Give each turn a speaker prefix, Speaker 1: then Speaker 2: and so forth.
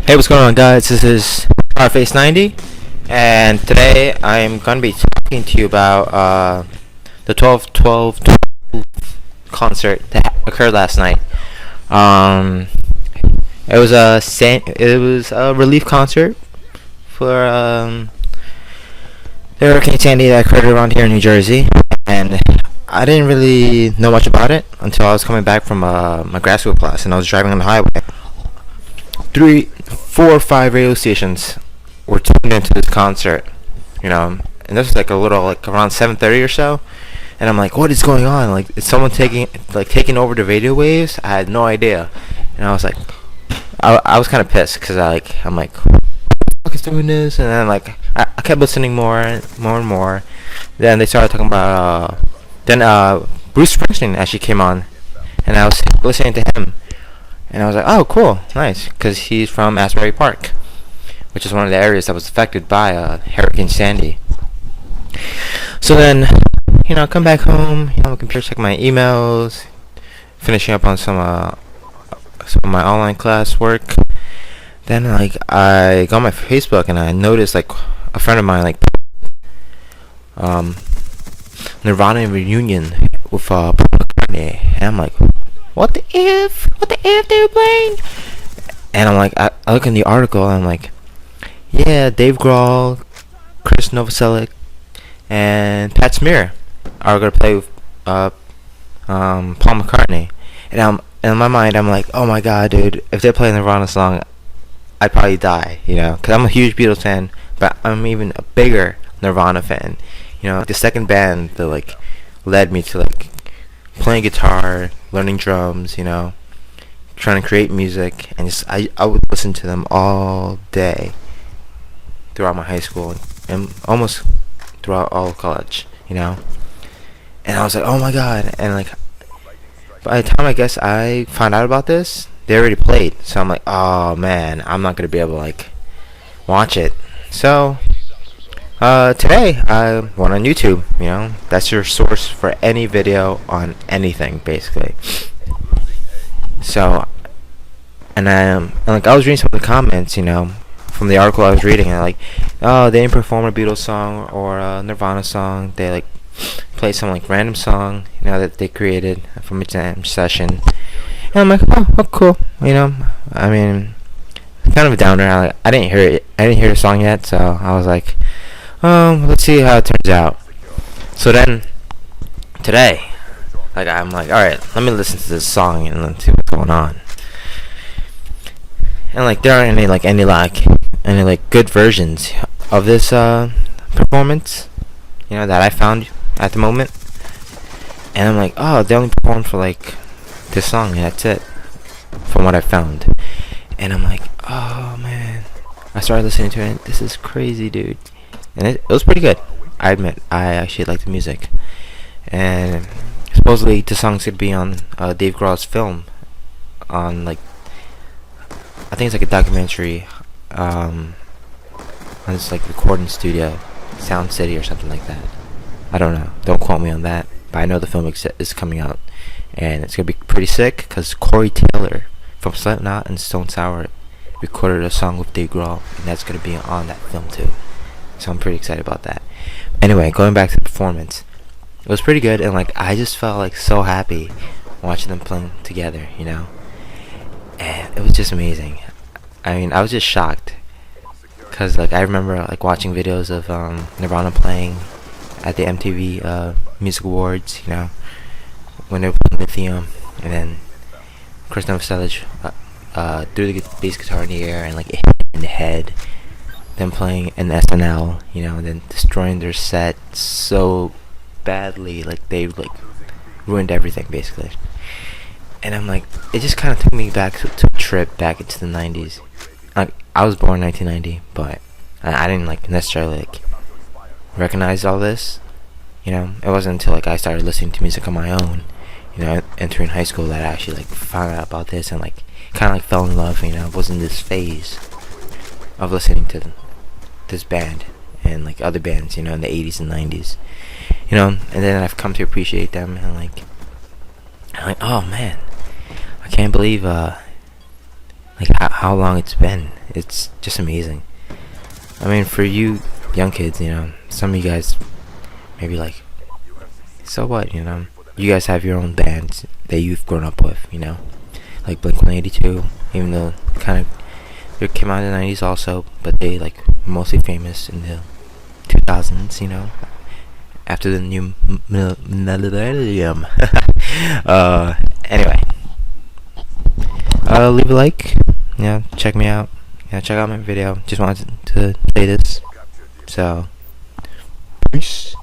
Speaker 1: Hey, what's going on, guys? This is Face 90, and today I'm gonna be talking to you about the 12-12-12 concert that occurred last night. Um, it was a relief concert for the Hurricane Sandy that occurred around here in New Jersey, and I didn't really know much about it until I was coming back from my grad school class, and I was driving on the highway. 4 or 5 radio stations were tuned into this concert, and this was like a little, like around 7:30 or so, and I'm like, what is going on? Like, is someone taking over the radio waves? I had no idea, and I was like, I was kind of pissed because I'm like, who the fuck is doing this? And then I kept listening more and more. Then they started talking about Bruce Springsteen actually came on, and I was listening to him. And I was like, oh, cool, nice, because he's from Asbury Park, which is one of the areas that was affected by Hurricane Sandy. So then, I come back home, my computer, check my emails, finishing up on some of my online class work. Then, I go on my Facebook, and I noticed, a friend of mine, Nirvana reunion with Paul McCartney, and I'm like, what the if they're playing? And I'm like, I look in the article, and I'm like, yeah, Dave Grohl, Chris Novoselic, and Pat Smear are gonna play with Paul McCartney. And in my mind, I'm like, oh my god, dude, if they're playing the Nirvana song, I'd probably die, because I'm a huge Beatles fan, but I'm even a bigger Nirvana fan. The second band that led me to playing guitar, learning drums, trying to create music, and just I would listen to them all day throughout my high school and almost throughout all of college, and I was like, oh my god, and by the time I guess I found out about this, they already played, so I'm like, oh man, I'm not gonna be able to watch it. So today I went on YouTube. That's your source for any video on anything, basically. So, and I was reading some of the comments, from the article I was reading, and oh, they didn't perform a Beatles song or a Nirvana song. They played some random song, that they created from a jam session. And I'm like, oh, cool. I mean, kind of a downer. I didn't hear it. I didn't hear the song yet, so I was like, let's see how it turns out. So then, today, I'm like, alright, let me listen to this song and then see what's going on. And there aren't any good versions of this performance, that I found at the moment. And I'm like, oh, they only performed for this song, and that's it, from what I found. And I'm like, oh man, I started listening to it. This is crazy, dude. And it was pretty good. I admit, I actually like the music. And supposedly the song's gonna be on Dave Grohl's film on I think it's a documentary on this recording studio, Sound City or something like that. I don't know. Don't quote me on that. But I know the film is coming out, and it's gonna be pretty sick because Corey Taylor from Slipknot and Stone Sour recorded a song with Dave Grohl, and that's gonna be on that film too. So I'm pretty excited about that. Anyway, going back to the performance, it was pretty good, and I just felt so happy watching them playing together, and it was just amazing. I mean, I was just shocked because I remember watching videos of Nirvana playing at the MTV Music Awards, when they were playing Lithium, and then Chris Novoselic threw the bass guitar in the air and it hit him in the head. Them playing an SNL, and then destroying their set so badly, they ruined everything basically. And I'm like, it just kind of took me back to a trip back into the 90s. I was born in 1990, but I didn't necessarily recognize all this. It wasn't until I started listening to music on my own, entering high school, that I actually found out about this and kind of fell in love. Was in this phase of listening to this band and other bands, in the 80s and 90s, and then I've come to appreciate them, and I'm like, oh man, I can't believe like how long it's been. It's just amazing. I mean, for you young kids, some of you guys maybe like, so what, you guys have your own bands that you've grown up with, like Blink-182, even though kind of they came out in the 90s also, but they like mostly famous in the 2000s, after the new millennium. Anyway, leave a like, check me out, check out my video. Just wanted to say this, so peace.